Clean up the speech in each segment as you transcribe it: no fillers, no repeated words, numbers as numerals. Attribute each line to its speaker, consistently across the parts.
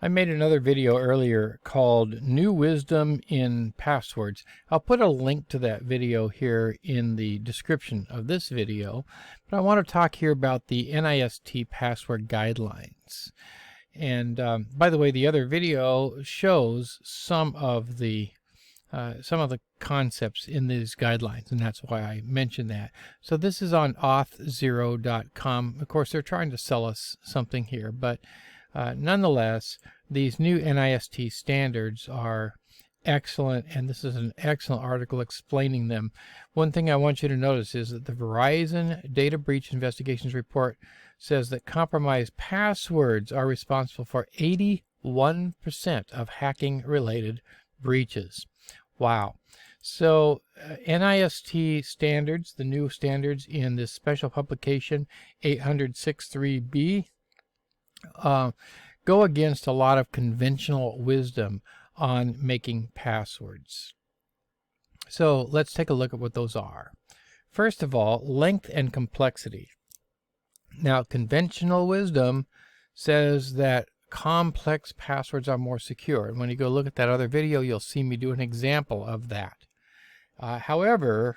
Speaker 1: I made another video earlier called New Wisdom in Passwords. I'll put a link to that video here in the description of this video, but I want to talk here about the NIST Password Guidelines. And by the way, the other video shows some of the concepts in these guidelines, and that's why I mentioned that. So this is on auth0.com. Of course, they're trying to sell us something here, but nonetheless, these new NIST standards are excellent, and this is an excellent article explaining them. One thing I want you to notice is that the Verizon Data Breach Investigations Report says that compromised passwords are responsible for 81% of hacking-related breaches. Wow. So NIST standards, the new standards in this special publication 800.63b, go against a lot of conventional wisdom on making passwords. So let's take a look at what those are. First of all, length and complexity. Now, conventional wisdom says that complex passwords are more secure. And when you go look at that other video, you'll see me do an example of that. However,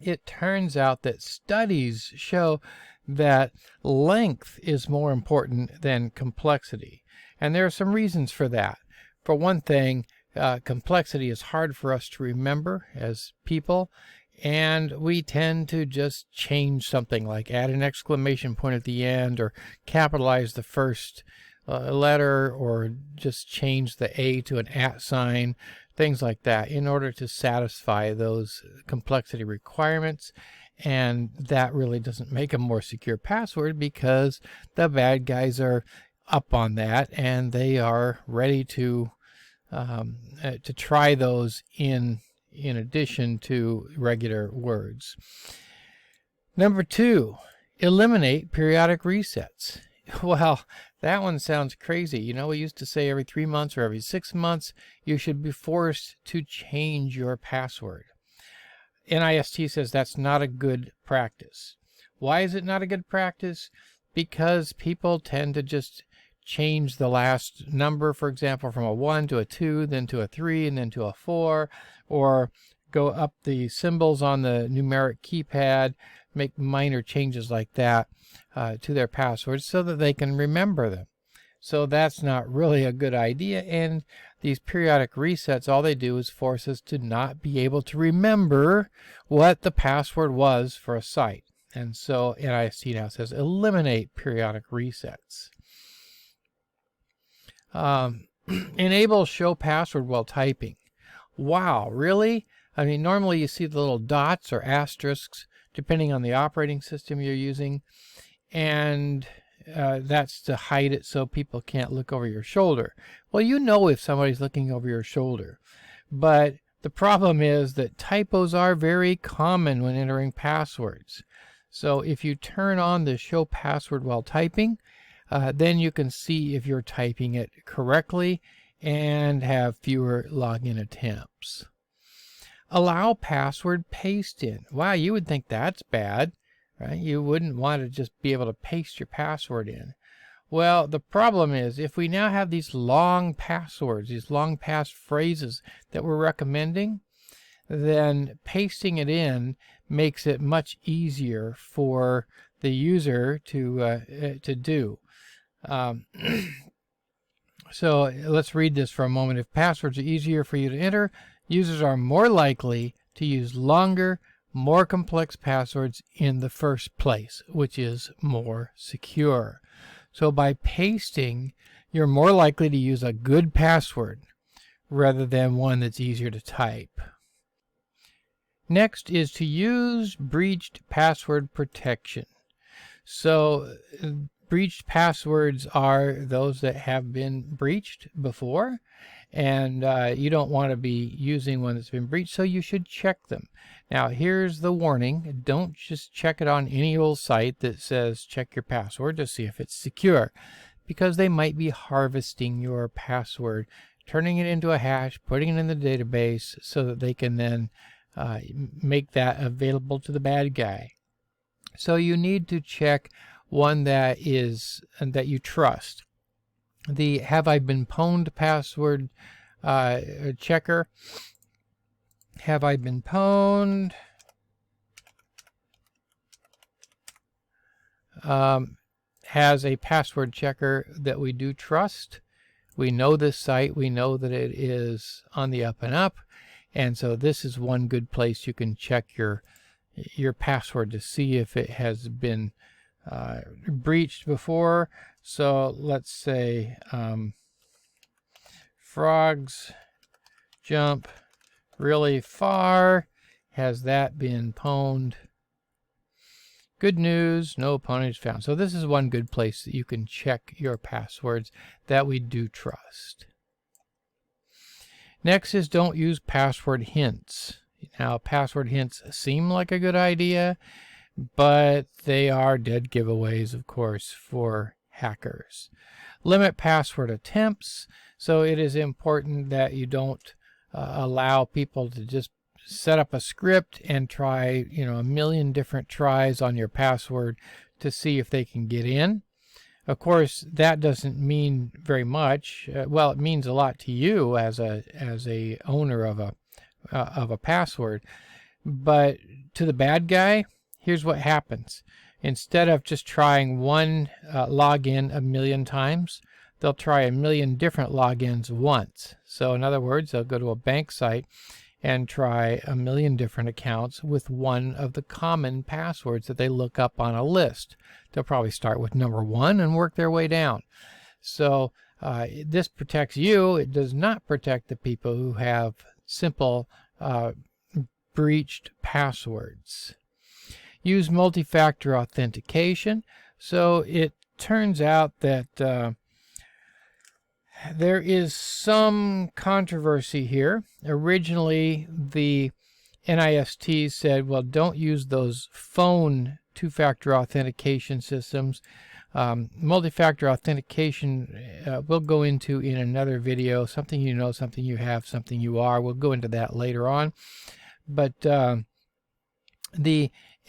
Speaker 1: it turns out that studies show that length is more important than complexity. And there are some reasons for that. For one thing, complexity is hard for us to remember as people, and we tend to just change something, like add an exclamation point at the end, or capitalize the first letter, or just change the A to an @ sign, things like that, in order to satisfy those complexity requirements. And that really doesn't make a more secure password, because the bad guys are up on that, and they are ready to try those in addition to regular words. Number 2, eliminate periodic resets. Well, that one sounds crazy. You know, we used to say every 3 months or every 6 months you should be forced to change your password. NIST says that's not a good practice. Why is it not a good practice? Because people tend to just change the last number, for example, from a 1 to a 2, then to a 3, and then to a 4, or go up the symbols on the numeric keypad, make minor changes like that to their passwords so that they can remember them. So that's not really a good idea, and these periodic resets, all they do is force us to not be able to remember what the password was for a site. And so NIST now says eliminate periodic resets. Enable show password while typing. Wow, really? I mean, normally you see the little dots or asterisks depending on the operating system you're using, and that's to hide it so people can't look over your shoulder. Well, you know if somebody's looking over your shoulder, but the problem is that typos are very common when entering passwords. So if you turn on the show password while typing, then you can see if you're typing it correctly and have fewer login attempts. Allow password paste in. Wow, you would think that's bad, right? You wouldn't want to just be able to paste your password in. Well, the problem is if we now have these long passwords, these long passphrases that we're recommending, then pasting it in makes it much easier for the user to do. So let's read this for a moment. If passwords are easier for you to enter, users are more likely to use longer, more complex passwords in the first place, which is more secure. So by pasting, you're more likely to use a good password rather than one that's easier to type. Next is to use breached password protection. So breached passwords are those that have been breached before, and you don't want to be using one that's been breached, so you should check them. Now, here's the warning. Don't just check it on any old site that says check your password to see if it's secure, because they might be harvesting your password, turning it into a hash, putting it in the database so that they can then make that available to the bad guy. So you need to check one that you trust. the have I been pwned password checker. Have I been pwned? Has a password checker that we do trust. We know this site. We know that it is on the up and up. And so this is one good place you can check your password to see if it has been breached before. So let's say frogs jump really far. Has that been pwned? Good news, no pwnage found. So this is one good place that you can check your passwords that we do trust. Next is don't use password hints. Now, password hints seem like a good idea, but they are dead giveaways, of course, for hackers. Limit password attempts. So it is important that you don't allow people to just set up a script and try, a million different tries on your password to see if they can get in. Of course, that doesn't mean very much. Well, it means a lot to you as a owner of a password, but to the bad guy, here's what happens. Instead of just trying one login a million times, they'll try a million different logins once. So in other words, they'll go to a bank site and try a million different accounts with one of the common passwords that they look up on a list. They'll probably start with number 1 and work their way down. So this protects you. It does not protect the people who have simple breached passwords. Use multifactor authentication. So it turns out that there is some controversy here. Originally, the NIST said, well, don't use those phone two-factor authentication systems. Multi-factor authentication we'll go into in another video. Something you know, something you have, something you are. We'll go into that later on. But the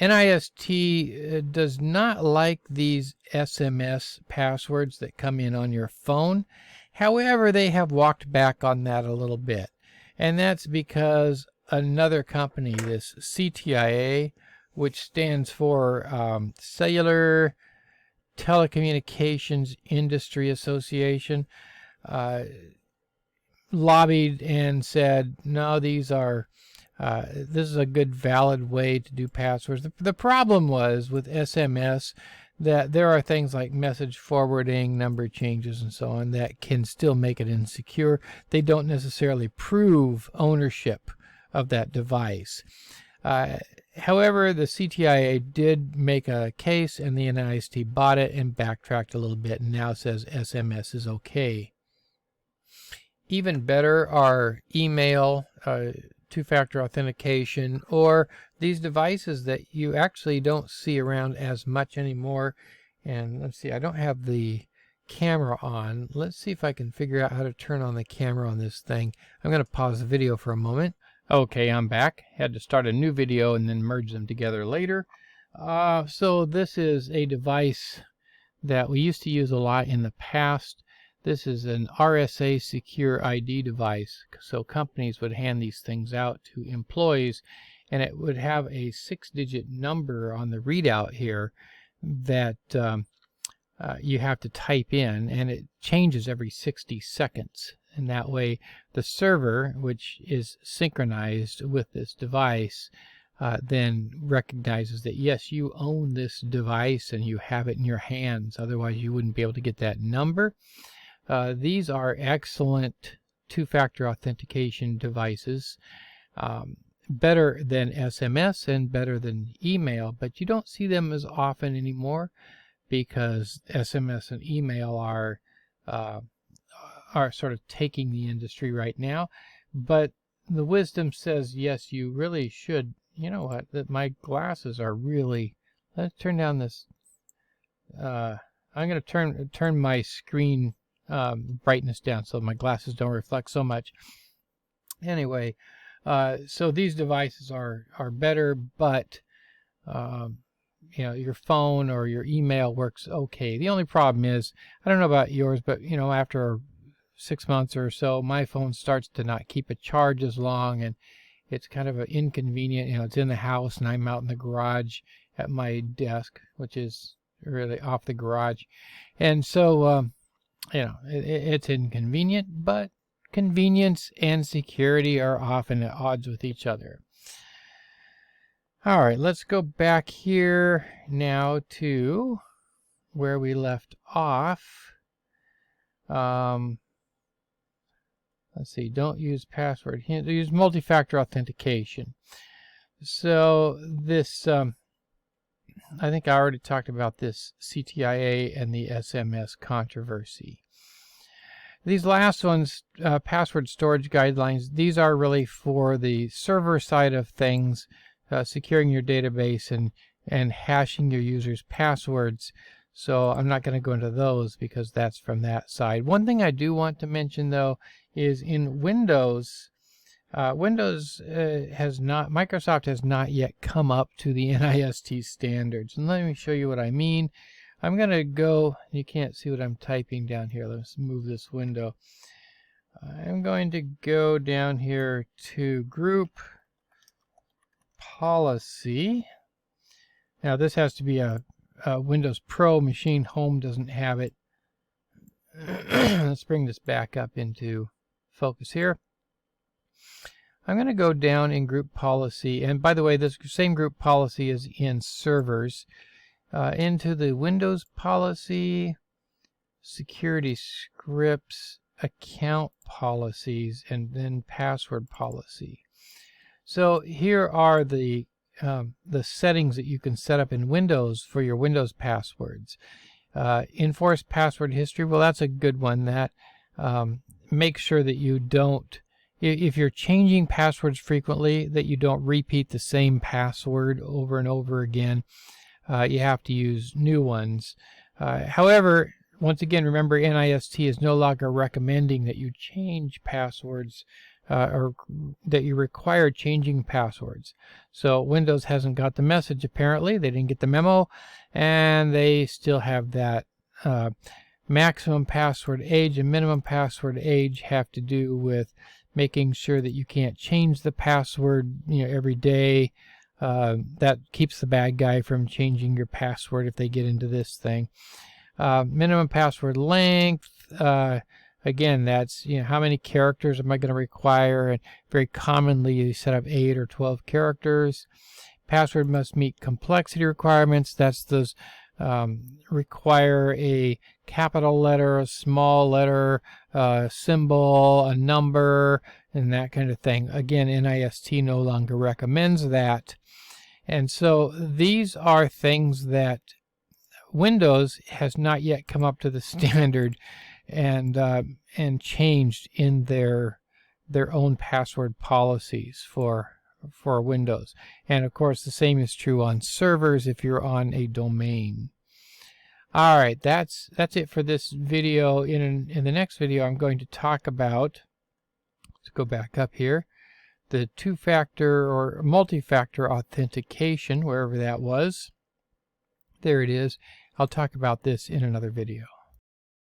Speaker 1: NIST does not like these SMS passwords that come in on your phone. However, they have walked back on that a little bit. And that's because another company, this CTIA, which stands for Cellular Telecommunications Industry Association, lobbied and said, no, this is a good valid way to do passwords. The problem was with SMS that there are things like message forwarding, number changes, and so on that can still make it insecure. They don't necessarily prove ownership of that device. However, the CTIA did make a case, and the NIST bought it and backtracked a little bit, and now says SMS is okay. Even better are email, two-factor authentication, or these devices that you actually don't see around as much anymore. And let's see, I don't have the camera on. Let's see if I can figure out how to turn on the camera on this thing. I'm going to pause the video for a moment. Okay, I'm back. Had to start a new video and then merge them together later. So this is a device that we used to use a lot in the past. This is an RSA Secure ID device. So companies would hand these things out to employees, and it would have a 6-digit number on the readout here that you have to type in, and it changes every 60 seconds. And that way the server, which is synchronized with this device, then recognizes that yes, you own this device and you have it in your hands. Otherwise you wouldn't be able to get that number. These are excellent two-factor authentication devices, better than SMS and better than email, but you don't see them as often anymore because SMS and email are sort of taking the industry right now. But the wisdom says, yes, you really should. You know what? That my glasses are really. Let's turn down this. I'm going to turn my screen brightness down so my glasses don't reflect so much. Anyway, so these devices are better, but your phone or your email works okay. The only problem is, I don't know about yours, but after 6 months or so, my phone starts to not keep a charge as long, and it's kind of an inconvenient. It's in the house and I'm out in the garage at my desk, which is really off the garage, and so it's inconvenient, but convenience and security are often at odds with each other. All right, let's go back here now to where we left off. Let's see, don't use password hint, use multifactor authentication. So this, I think I already talked about this CTIA and the SMS controversy. These last ones, password storage guidelines, these are really for the server side of things, securing your database and hashing your users' passwords. So I'm not going to go into those because that's from that side. One thing I do want to mention though is in Windows, Microsoft has not yet come up to the NIST standards. And let me show you what I mean. I'm going to go, you can't see what I'm typing down here. Let's move this window. I'm going to go down here to Group Policy. Now this has to be a Windows Pro machine. Home doesn't have it. Let's bring this back up into focus here. I'm going to go down in Group Policy, and by the way, this same Group Policy is in Servers. Into the Windows Policy, Security Scripts, Account Policies, and then Password Policy. So here are the settings that you can set up in Windows for your Windows passwords. Enforce password history, well, that's a good one. That makes sure that you don't, if you're changing passwords frequently, that you don't repeat the same password over and over again. You have to use new ones. However, once again, remember NIST is no longer recommending that you change passwords or that you require changing passwords. So Windows hasn't got the message apparently. They didn't get the memo, and they still have that maximum password age and minimum password age have to do with making sure that you can't change the password every day. That keeps the bad guy from changing your password if they get into this thing. Minimum password length, again, that's how many characters am I going to require, and very commonly you set up 8 or 12 characters. Password must meet complexity requirements. That's those require a capital letter, a small letter, a symbol, a number, and that kind of thing. Again, NIST no longer recommends that. And so these are things that Windows has not yet come up to the standard and changed in their own password policies for Windows. And of course the same is true on servers if you're on a domain. All right, that's it for this video. In the next video I'm going to talk about, let's go back up here, the two-factor or multi-factor authentication, wherever that was. There it is. I'll talk about this in another video.